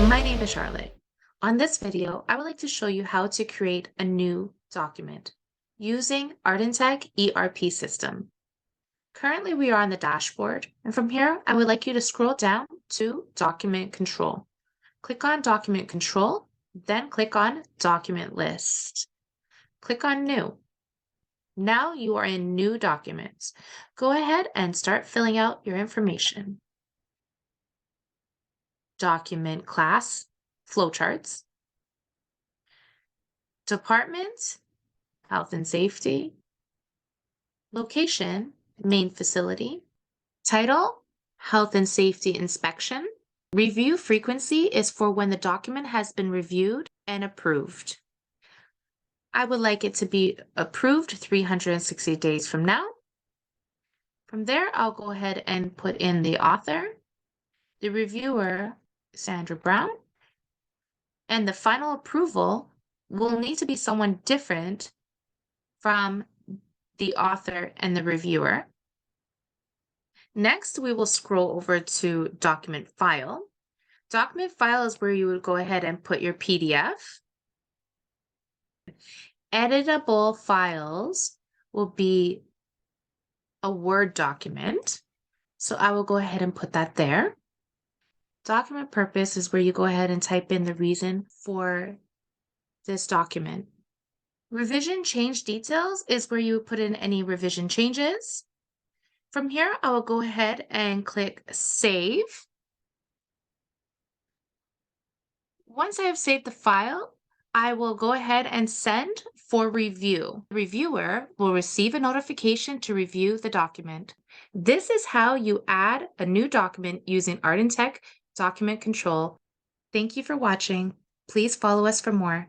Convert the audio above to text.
My name is Charlotte. On this video, I would like to show you how to create a new document using Artintech ERP system. Currently, we are on the dashboard, and from here, I would like you to scroll down to Document Control. Click on Document Control, then click on Document List. Click on New. Now you are in New Documents. Go ahead and start filling out your information. Document class, flowcharts. Department, health and safety. Location, main facility. Title, health and safety inspection. Review frequency is for when the document has been reviewed and approved. I would like it to be approved 360 days from now. From there, I'll go ahead and put in the author, the reviewer, Sandra Brown, and the final approval will need to be someone different from the author and the reviewer. Next, we will scroll over to Document File. Document File is where you would go ahead and put your PDF. Editable files will be a Word document. So I will go ahead and put that there. Document purpose is where you go ahead and type in the reason for this document. Revision change details is where you would put in any revision changes. From here, I will go ahead and click Save. Once I have saved the file, I will go ahead and send for review. The reviewer will receive a notification to review the document. This is how you add a new document using Artintech Document Control. Thank you for watching. Please follow us for more.